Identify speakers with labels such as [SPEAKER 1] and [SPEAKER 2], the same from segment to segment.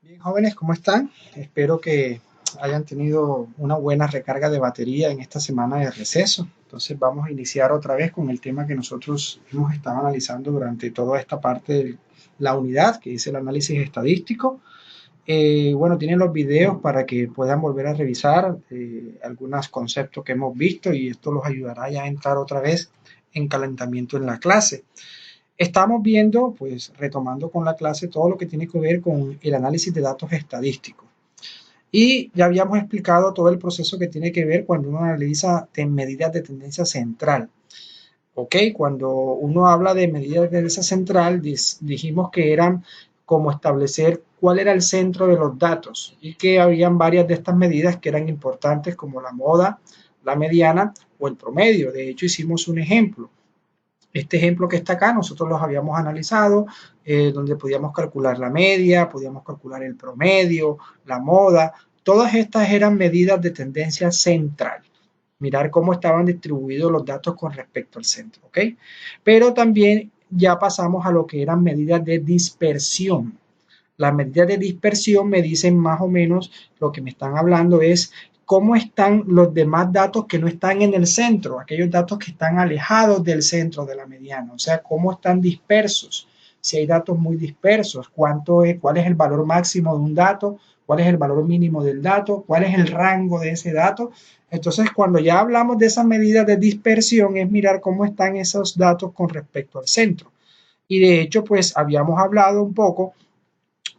[SPEAKER 1] Bien, jóvenes, ¿cómo están? Espero que hayan tenido una buena recarga de batería en esta semana de receso. Entonces vamos a iniciar otra vez con el tema que nosotros hemos estado analizando durante toda esta parte de la unidad, que es el análisis estadístico. Bueno, tienen los videos para que puedan volver a revisar algunos conceptos que hemos visto y esto los ayudará ya a entrar otra vez en calentamiento en la clase. Estamos viendo, pues retomando con la clase, todo lo que tiene que ver con el análisis de datos estadísticos. Y ya habíamos explicado todo el proceso que tiene que ver cuando uno analiza medidas de tendencia central. ¿Ok? Cuando uno habla de medidas de tendencia central, dijimos que eran como establecer cuál era el centro de los datos y que habían varias de estas medidas que eran importantes como la moda, la mediana o el promedio. De hecho, hicimos un ejemplo. Este ejemplo que está acá, nosotros los habíamos analizado, donde podíamos calcular la media, podíamos calcular el promedio, la moda. Todas estas eran medidas de tendencia central. Mirar cómo estaban distribuidos los datos con respecto al centro, ¿ok? Pero también ya pasamos a lo que eran medidas de dispersión. Las medidas de dispersión me dicen más o menos lo que me están hablando es cómo están los demás datos que no están en el centro, aquellos datos que están alejados del centro de la mediana, o sea, cómo están dispersos, si hay datos muy dispersos, cuál es el valor máximo de un dato, cuál es el valor mínimo del dato, cuál es el rango de ese dato. Entonces, cuando ya hablamos de esas medidas de dispersión, es mirar cómo están esos datos con respecto al centro. Y de hecho, pues habíamos hablado un poco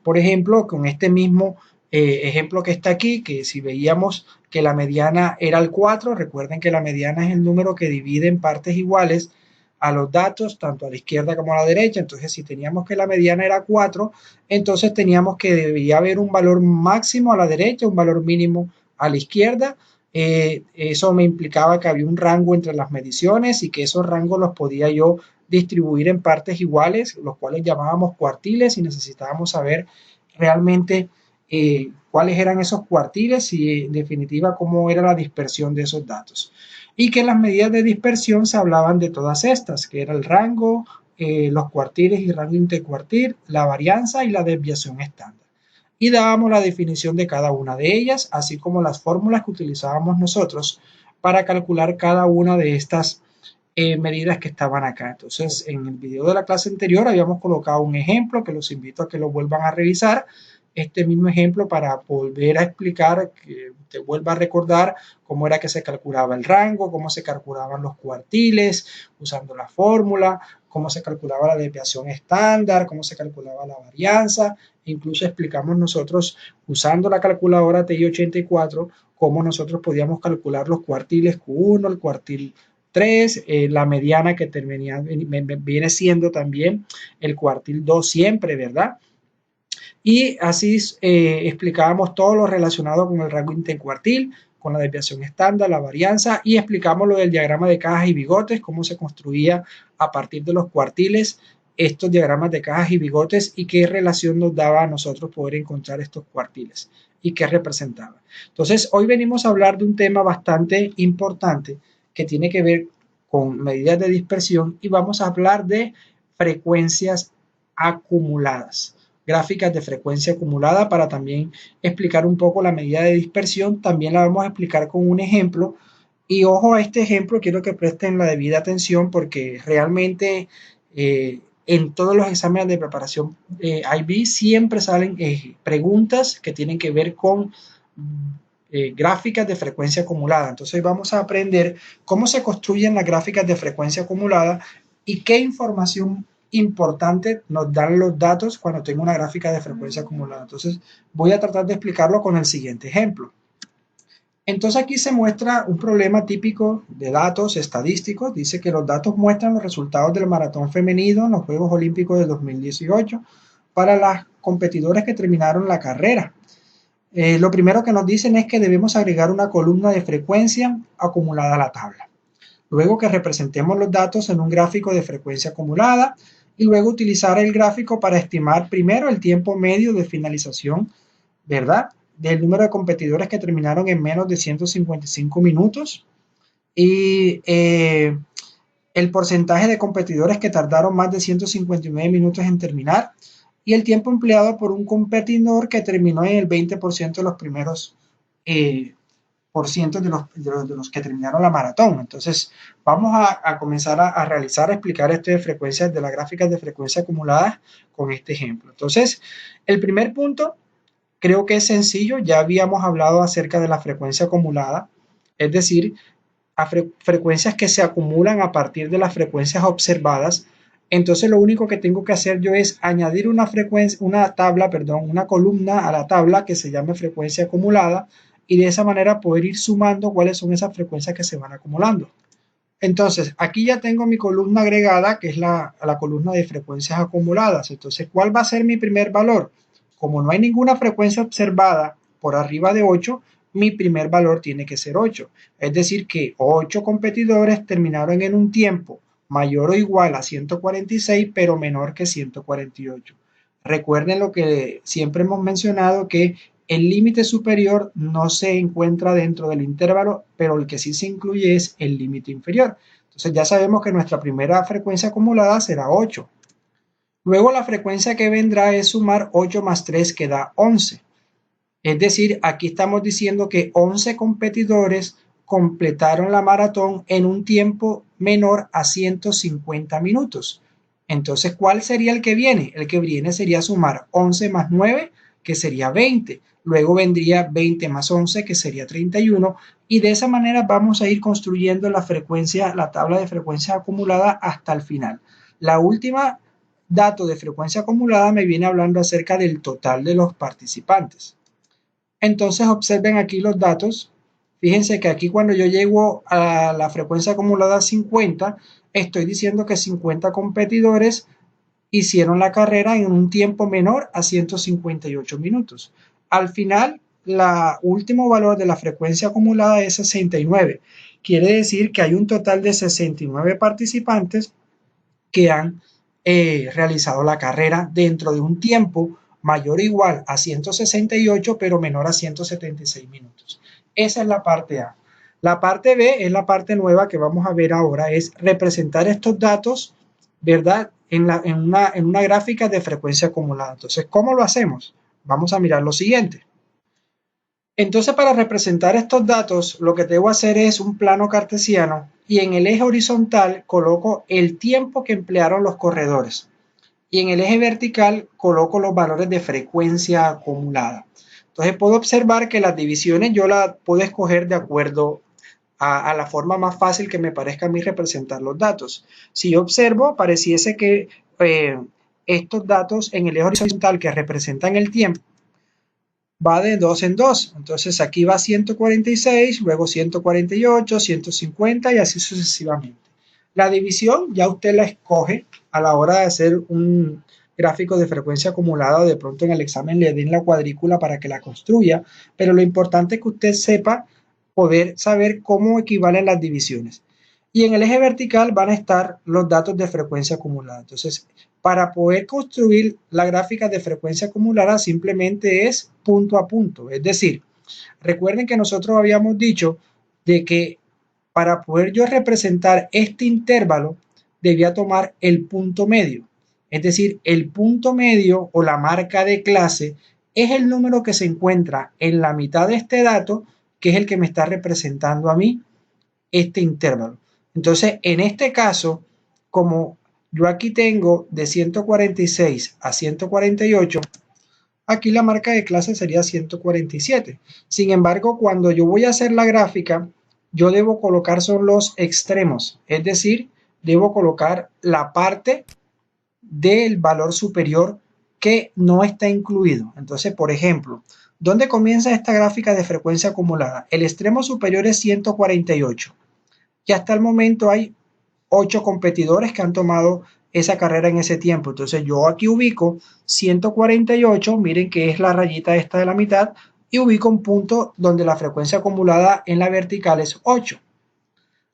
[SPEAKER 1] por ejemplo, con este mismo ejemplo que está aquí, que si veíamos que la mediana era el 4, recuerden que la mediana es el número que divide en partes iguales a los datos, tanto a la izquierda como a la derecha. Entonces, si teníamos que la mediana era 4, entonces teníamos que debería haber un valor máximo a la derecha, un valor mínimo a la izquierda. Eso me implicaba que había un rango entre las mediciones y que esos rangos los podía yo distribuir en partes iguales, los cuales llamábamos cuartiles y necesitábamos saber realmente cuáles eran esos cuartiles y en definitiva cómo era la dispersión de esos datos. Y que las medidas de dispersión se hablaban de todas estas, que era el rango, los cuartiles y rango intercuartil, la varianza y la desviación estándar. Y dábamos la definición de cada una de ellas, así como las fórmulas que utilizábamos nosotros para calcular cada una de estas medidas que estaban acá. Entonces, en el video de la clase anterior habíamos colocado un ejemplo que los invito a que lo vuelvan a revisar. Este mismo ejemplo para volver a explicar, que te vuelva a recordar cómo era que se calculaba el rango, cómo se calculaban los cuartiles usando la fórmula, cómo se calculaba la desviación estándar, cómo se calculaba la varianza. Incluso explicamos nosotros usando la calculadora TI-84 cómo nosotros podíamos calcular los cuartiles Q1, el cuartil 3, la mediana que viene siendo también el cuartil 2 siempre, ¿verdad? Y así explicábamos todo lo relacionado con el rango intercuartil, con la desviación estándar, la varianza y explicamos lo del diagrama de cajas y bigotes, cómo se construía a partir de los cuartiles estos diagramas de cajas y bigotes y qué relación nos daba a nosotros poder encontrar estos cuartiles y qué representaba. Entonces, hoy venimos a hablar de un tema bastante importante que tiene que ver con medidas de dispersión y vamos a hablar de frecuencias acumuladas, gráficas de frecuencia acumulada para también explicar un poco la medida de dispersión. También la vamos a explicar con un ejemplo. Y ojo a este ejemplo, quiero que presten la debida atención porque realmente en todos los exámenes de preparación IB siempre salen preguntas que tienen que ver con gráficas de frecuencia acumulada. Entonces vamos a aprender cómo se construyen las gráficas de frecuencia acumulada y qué información importante nos dan los datos cuando tengo una gráfica de frecuencia acumulada. Entonces voy a tratar de explicarlo con el siguiente ejemplo. Entonces aquí se muestra un problema típico de datos estadísticos. Dice que los datos muestran los resultados del maratón femenino en los Juegos Olímpicos de 2018 para las competidores que terminaron la carrera. Lo primero que nos dicen es que debemos agregar una columna de frecuencia acumulada a la tabla. Luego que representemos los datos en un gráfico de frecuencia acumulada y luego utilizar el gráfico para estimar primero el tiempo medio de finalización, ¿verdad? Del número de competidores que terminaron en menos de 155 minutos y el porcentaje de competidores que tardaron más de 159 minutos en terminar y el tiempo empleado por un competidor que terminó en el 20% de los primeros por ciento de los que terminaron la maratón. Entonces, vamos a comenzar a realizar, a explicar esto de frecuencias, de las gráficas de frecuencia acumuladas con este ejemplo. Entonces, el primer punto creo que es sencillo, ya habíamos hablado acerca de la frecuencia acumulada, es decir, a frecuencias que se acumulan a partir de las frecuencias observadas. Entonces lo único que tengo que hacer yo es añadir una frecuencia, una tabla, perdón, una columna a la tabla que se llame frecuencia acumulada y de esa manera poder ir sumando cuáles son esas frecuencias que se van acumulando. Entonces, aquí ya tengo mi columna agregada, que es la columna de frecuencias acumuladas. Entonces, ¿cuál va a ser mi primer valor? Como no hay ninguna frecuencia observada por arriba de 8, mi primer valor tiene que ser 8. Es decir, que 8 competidores terminaron en un tiempo mayor o igual a 146, pero menor que 148. Recuerden lo que siempre hemos mencionado, que el límite superior no se encuentra dentro del intervalo, pero el que sí se incluye es el límite inferior. Entonces ya sabemos que nuestra primera frecuencia acumulada será 8. Luego la frecuencia que vendrá es sumar 8 más 3 que da 11. Es decir, aquí estamos diciendo que 11 competidores completaron la maratón en un tiempo menor a 150 minutos. Entonces, ¿cuál sería el que viene? El que viene sería sumar 11 más 9, que sería 20. Luego vendría 20 más 11, que sería 31. Y de esa manera vamos a ir construyendo la frecuencia, la tabla de frecuencia acumulada hasta el final. La última dato de frecuencia acumulada me viene hablando acerca del total de los participantes. Entonces observen aquí los datos. Fíjense que aquí cuando yo llego a la frecuencia acumulada 50, estoy diciendo que 50 competidores hicieron la carrera en un tiempo menor a 158 minutos. Al final, el último valor de la frecuencia acumulada es 69. Quiere decir que hay un total de 69 participantes que han realizado la carrera dentro de un tiempo mayor o igual a 168, pero menor a 176 minutos. Esa es la parte A. La parte B es la parte nueva que vamos a ver ahora, es representar estos datos, ¿verdad? En una gráfica de frecuencia acumulada. Entonces, ¿cómo lo hacemos? Vamos a mirar lo siguiente. Entonces, para representar estos datos, lo que debo hacer es un plano cartesiano y en el eje horizontal coloco el tiempo que emplearon los corredores y en el eje vertical coloco los valores de frecuencia acumulada. Entonces, puedo observar que las divisiones yo las puedo escoger de acuerdo a la forma más fácil que me parezca a mí representar los datos. Si yo observo, pareciese que estos datos en el eje horizontal que representan el tiempo va de 2 en 2. Entonces aquí va 146, luego 148, 150 y así sucesivamente. La división ya usted la escoge a la hora de hacer un gráfico de frecuencia acumulada o de pronto en el examen le den la cuadrícula para que la construya, pero lo importante es que usted sepa poder saber cómo equivalen las divisiones. Y en el eje vertical van a estar los datos de frecuencia acumulada. Entonces, para poder construir la gráfica de frecuencia acumulada simplemente es punto a punto. Es decir, recuerden que nosotros habíamos dicho de que para poder yo representar este intervalo debía tomar el punto medio. Es decir, el punto medio o la marca de clase es el número que se encuentra en la mitad de este dato, que es el que me está representando a mí este intervalo. Entonces, en este caso, como yo aquí tengo de 146 a 148, aquí la marca de clase sería 147. Sin embargo, cuando yo voy a hacer la gráfica, yo debo colocar son los extremos, es decir, debo colocar la parte del valor superior que no está incluido. Entonces, por ejemplo, ¿dónde comienza esta gráfica de frecuencia acumulada? El extremo superior es 148 y hasta el momento hay 8 competidores que han tomado esa carrera en ese tiempo. Entonces yo aquí ubico 148, miren que es la rayita esta de la mitad, y ubico un punto donde la frecuencia acumulada en la vertical es 8.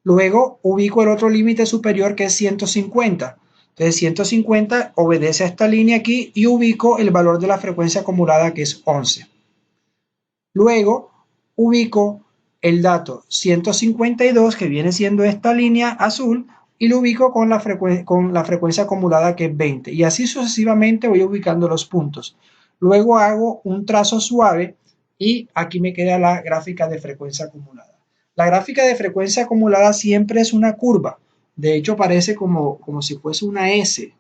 [SPEAKER 1] Luego ubico el otro límite superior que es 150. Entonces 150 obedece a esta línea aquí y ubico el valor de la frecuencia acumulada que es 11. Luego ubico el dato 152 que viene siendo esta línea azul y lo ubico con la frecuencia acumulada, que es 20. Y así sucesivamente voy ubicando los puntos. Luego hago un trazo suave y aquí me queda la gráfica de frecuencia acumulada. La gráfica de frecuencia acumulada siempre es una curva. De hecho, parece como si fuese una S.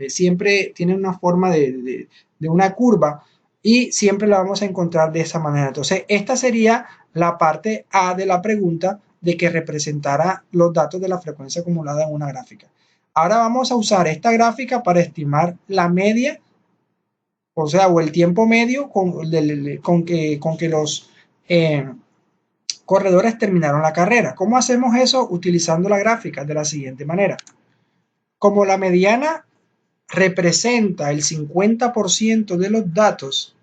[SPEAKER 1] Siempre tiene una forma de una curva y siempre la vamos a encontrar de esa manera. Entonces, esta sería la parte A de la pregunta, de que representara los datos de la frecuencia acumulada en una gráfica. Ahora vamos a usar esta gráfica para estimar la media, o sea, o el tiempo medio con que los corredores terminaron la carrera. ¿Cómo hacemos eso? Utilizando la gráfica de la siguiente manera. Como la mediana representa el 50% de los datos,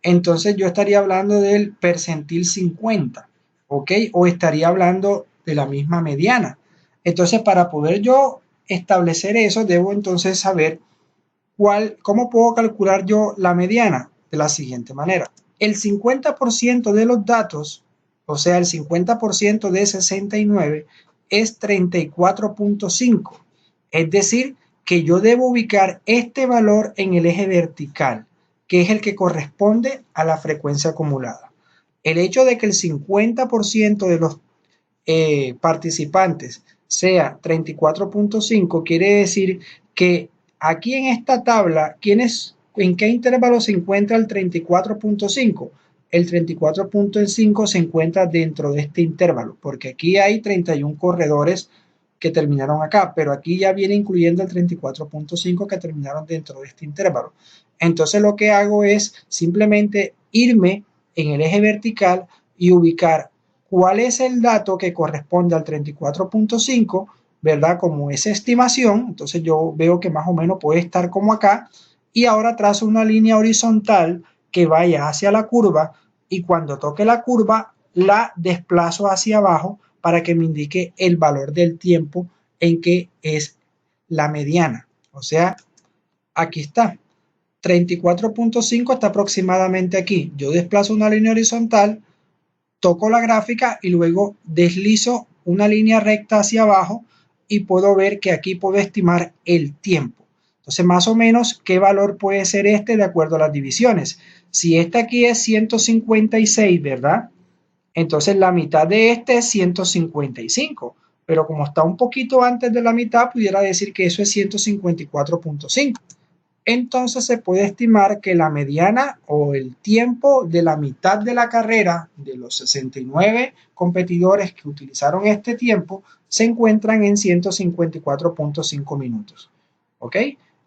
[SPEAKER 1] entonces yo estaría hablando del percentil 50, ¿ok? O estaría hablando de la misma mediana. Entonces, para poder yo establecer eso, debo entonces saber cómo puedo calcular yo la mediana. De la siguiente manera. El 50% de los datos, o sea, el 50% de 69 es 34.5. Es decir, que yo debo ubicar este valor en el eje vertical, que es el que corresponde a la frecuencia acumulada. El hecho de que el 50% de los participantes sea 34.5 quiere decir que aquí en esta tabla, ¿en qué intervalo se encuentra el 34.5? El 34.5 se encuentra dentro de este intervalo, porque aquí hay 31 corredores que terminaron acá, pero aquí ya viene incluyendo el 34.5 que terminaron dentro de este intervalo. Entonces lo que hago es simplemente irme en el eje vertical y ubicar cuál es el dato que corresponde al 34.5, ¿verdad? Como esa estimación. Entonces yo veo que más o menos puede estar como acá, y ahora trazo una línea horizontal que vaya hacia la curva, y cuando toque la curva la desplazo hacia abajo para que me indique el valor del tiempo en que es la mediana. O sea, aquí está. 34.5 está aproximadamente aquí. Yo desplazo una línea horizontal, toco la gráfica y luego deslizo una línea recta hacia abajo y puedo ver que aquí puedo estimar el tiempo. Entonces, más o menos, ¿qué valor puede ser este de acuerdo a las divisiones? Si este aquí es 156, ¿verdad? Entonces la mitad de este es 155, pero como está un poquito antes de la mitad, pudiera decir que eso es 154.5. Entonces se puede estimar que la mediana o el tiempo de la mitad de la carrera de los 69 competidores que utilizaron este tiempo se encuentran en 154.5 minutos. ¿Ok?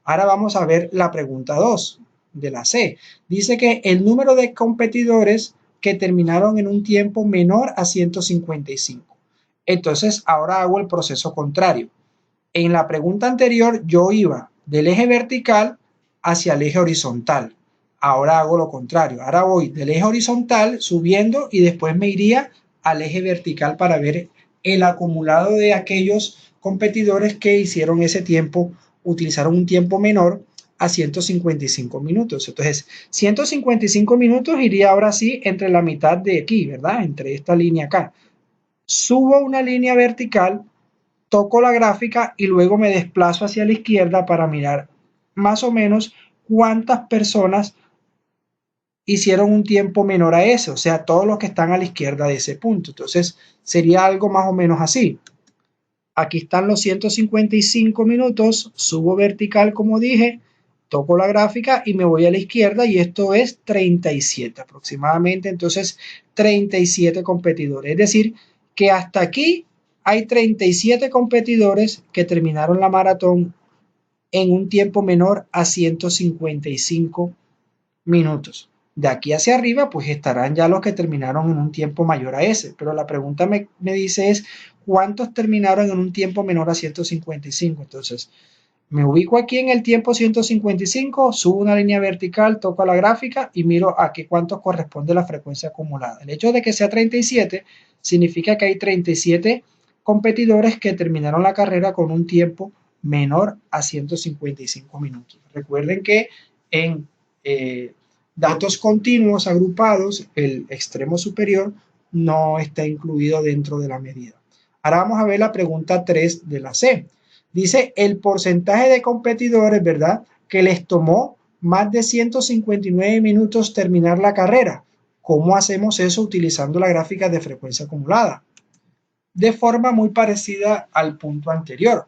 [SPEAKER 1] Ahora vamos a ver la pregunta 2 de la C. Dice que el número de competidores que terminaron en un tiempo menor a 155. Entonces ahora hago el proceso contrario. En la pregunta anterior yo iba del eje vertical hacia el eje horizontal. Ahora hago lo contrario. Ahora voy del eje horizontal subiendo y después me iría al eje vertical para ver el acumulado de aquellos competidores que hicieron ese tiempo, utilizaron un tiempo menor a 155 minutos. Entonces, 155 minutos iría ahora sí entre la mitad de aquí, ¿verdad? Entre esta línea acá. Subo una línea vertical, toco la gráfica y luego me desplazo hacia la izquierda para mirar más o menos cuántas personas hicieron un tiempo menor a ese, o sea, todos los que están a la izquierda de ese punto. Entonces, sería algo más o menos así. Aquí están los 155 minutos, subo vertical como dije, toco la gráfica y me voy a la izquierda y esto es 37 aproximadamente. Entonces, 37 competidores. Es decir, que hasta aquí hay 37 competidores que terminaron la maratón en un tiempo menor a 155 minutos. De aquí hacia arriba, pues estarán ya los que terminaron en un tiempo mayor a ese. Pero la pregunta me dice es, ¿cuántos terminaron en un tiempo menor a 155? Entonces, me ubico aquí en el tiempo 155, subo una línea vertical, toco la gráfica y miro a qué cuánto corresponde la frecuencia acumulada. El hecho de que sea 37 significa que hay 37 competidores que terminaron la carrera con un tiempo menor a 155 minutos. Recuerden que en datos continuos agrupados, el extremo superior no está incluido dentro de la medida. Ahora vamos a ver la pregunta 3 de la C. Dice el porcentaje de competidores, ¿verdad?, que les tomó más de 159 minutos terminar la carrera. ¿Cómo hacemos eso utilizando la gráfica de frecuencia acumulada? De forma muy parecida al punto anterior.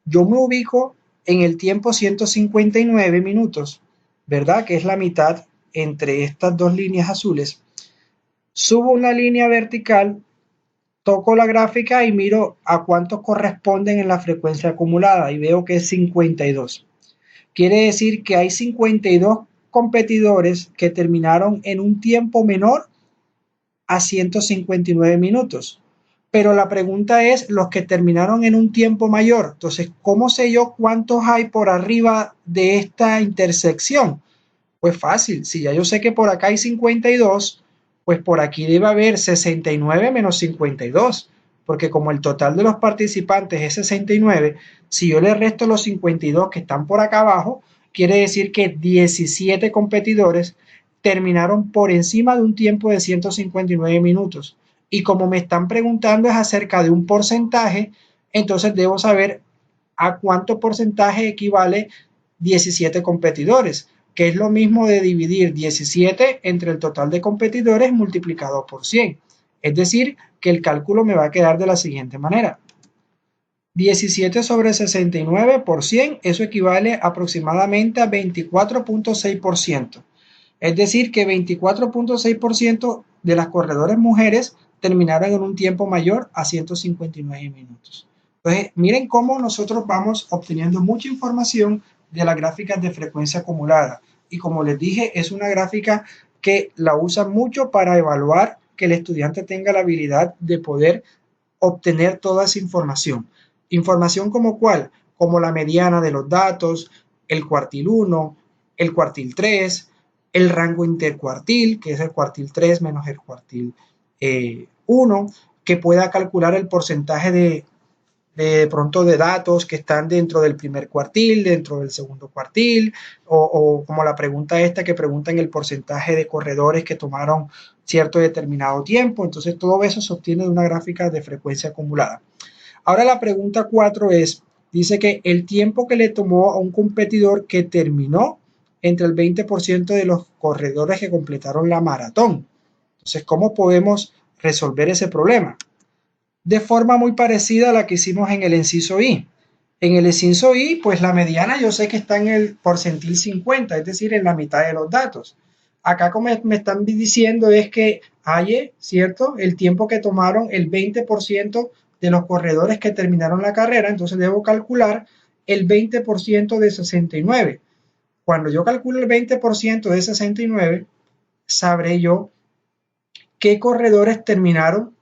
[SPEAKER 1] Yo me ubico en el tiempo 159 minutos, ¿verdad?, que es la mitad entre estas dos líneas azules. Subo una línea vertical, toco la gráfica y miro a cuántos corresponden en la frecuencia acumulada y veo que es 52. Quiere decir que hay 52 competidores que terminaron en un tiempo menor a 159 minutos. Pero la pregunta es los que terminaron en un tiempo mayor. Entonces, ¿cómo sé yo cuántos hay por arriba de esta intersección? Pues fácil, si ya yo sé que por acá hay 52, pues por aquí debe haber 69 menos 52, porque como el total de los participantes es 69, si yo le resto los 52 que están por acá abajo, quiere decir que 17 competidores terminaron por encima de un tiempo de 159 minutos. Y como me están preguntando es acerca de un porcentaje, entonces debo saber a cuánto porcentaje equivale 17 competidores, que es lo mismo de dividir 17 entre el total de competidores multiplicado por 100. Es decir, que el cálculo me va a quedar de la siguiente manera. 17 sobre 69 por 100, eso equivale aproximadamente a 24.6%. Es decir, que 24.6% de las corredoras mujeres terminaron en un tiempo mayor a 159 minutos. Entonces, miren cómo nosotros vamos obteniendo mucha información de las gráficas de frecuencia acumulada. Y como les dije, es una gráfica que la usan mucho para evaluar que el estudiante tenga la habilidad de poder obtener toda esa información. Información como cuál, como la mediana de los datos, el cuartil 1, el cuartil 3, el rango intercuartil, que es el cuartil 3 menos el cuartil 1, que pueda calcular el porcentaje de pronto de datos que están dentro del primer cuartil, dentro del segundo cuartil, o como la pregunta esta que preguntan el porcentaje de corredores que tomaron cierto determinado tiempo. Entonces todo eso se obtiene de una gráfica de frecuencia acumulada. Ahora la pregunta 4 dice que el tiempo que le tomó a un competidor que terminó entre el 20% de los corredores que completaron la maratón. Entonces, ¿cómo podemos resolver ese problema? De forma muy parecida a la que hicimos en el inciso I. En el inciso I, pues la mediana yo sé que está en el porcentil 50, es decir, en la mitad de los datos. Acá como me están diciendo es que hay, ¿cierto?, el tiempo que tomaron el 20% de los corredores que terminaron la carrera, entonces debo calcular el 20% de 69. Cuando yo calculo el 20% de 69, sabré yo qué corredores terminaron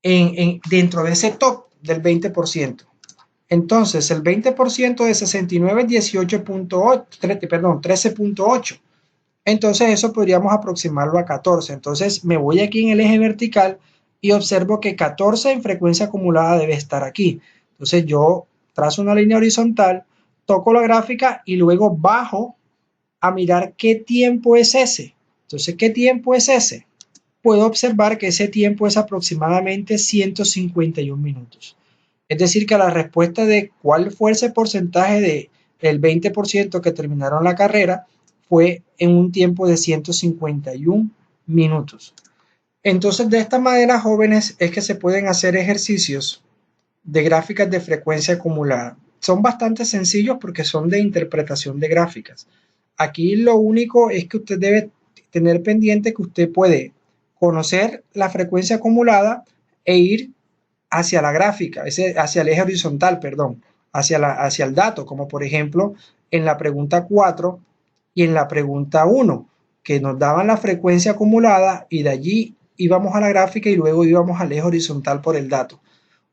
[SPEAKER 1] dentro de ese top del 20%. Entonces, el 20% de 69 es 13.8. Entonces, eso podríamos aproximarlo a 14. Entonces, me voy aquí en el eje vertical y observo que 14 en frecuencia acumulada debe estar aquí. Entonces, yo trazo una línea horizontal, toco la gráfica y luego bajo a mirar qué tiempo es ese. Entonces, ¿qué tiempo es ese? Puedo observar que ese tiempo es aproximadamente 151 minutos. Es decir, que la respuesta de cuál fue ese porcentaje del 20% que terminaron la carrera fue en un tiempo de 151 minutos. Entonces, de esta manera, jóvenes, es que se pueden hacer ejercicios de gráficas de frecuencia acumulada. Son bastante sencillos porque son de interpretación de gráficas. Aquí lo único es que usted debe tener pendiente que usted puede conocer la frecuencia acumulada e ir hacia la gráfica, hacia el eje horizontal, perdón, hacia el dato, como por ejemplo en la pregunta 4 y en la pregunta 1, que nos daban la frecuencia acumulada y de allí íbamos a la gráfica y luego íbamos al eje horizontal por el dato.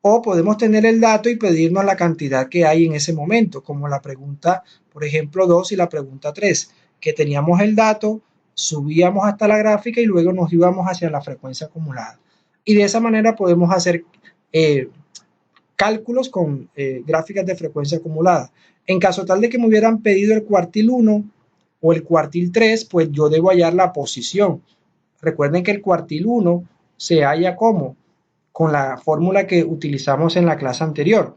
[SPEAKER 1] O podemos tener el dato y pedirnos la cantidad que hay en ese momento, como la pregunta, por ejemplo, 2 y la pregunta 3, que teníamos el dato, subíamos hasta la gráfica y luego nos íbamos hacia la frecuencia acumulada. Y de esa manera podemos hacer cálculos con gráficas de frecuencia acumulada. En caso tal de que me hubieran pedido el cuartil 1 o el cuartil 3, pues yo debo hallar la posición. Recuerden que el cuartil 1 se halla como con la fórmula que utilizamos en la clase anterior.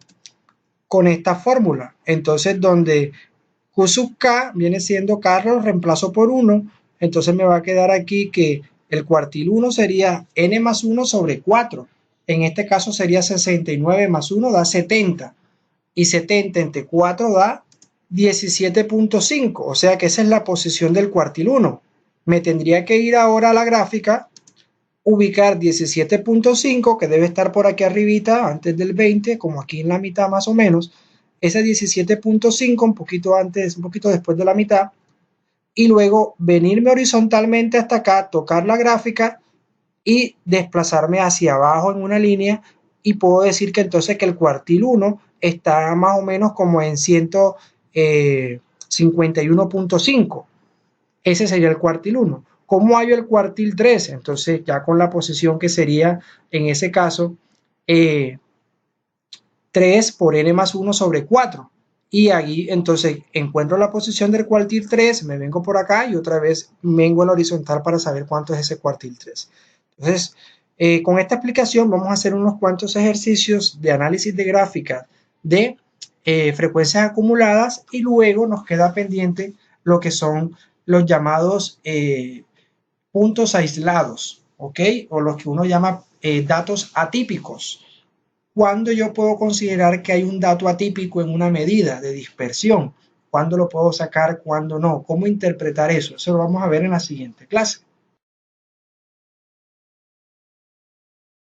[SPEAKER 1] Con esta fórmula, entonces donde Q sub K viene siendo K lo reemplazo por 1, entonces me va a quedar aquí que el cuartil 1 sería n más 1 sobre 4. En este caso sería 69 más 1 da 70. Y 70 entre 4 da 17.5. O sea que esa es la posición del cuartil 1. Me tendría que ir ahora a la gráfica, ubicar 17.5, que debe estar por aquí arribita, antes del 20, como aquí en la mitad más o menos. Ese 17.5, un poquito antes, un poquito después de la mitad, y luego venirme horizontalmente hasta acá, tocar la gráfica y desplazarme hacia abajo en una línea, y puedo decir que entonces que el cuartil 1 está más o menos como en 151.5. Ese sería el cuartil 1. ¿Cómo hallo el cuartil 3? Entonces ya con la posición que sería en ese caso 3 por n más 1 sobre 4. Y ahí entonces encuentro la posición del cuartil 3, me vengo por acá y otra vez vengo en la horizontal para saber cuánto es ese cuartil 3. Entonces, con esta explicación vamos a hacer unos cuantos ejercicios de análisis de gráfica de frecuencias acumuladas, y luego nos queda pendiente lo que son los llamados puntos aislados, ¿ok? O los que uno llama datos atípicos. ¿Cuándo yo puedo considerar que hay un dato atípico en una medida de dispersión? ¿Cuándo lo puedo sacar? ¿Cuándo no? ¿Cómo interpretar eso? Eso lo vamos a ver en la siguiente clase.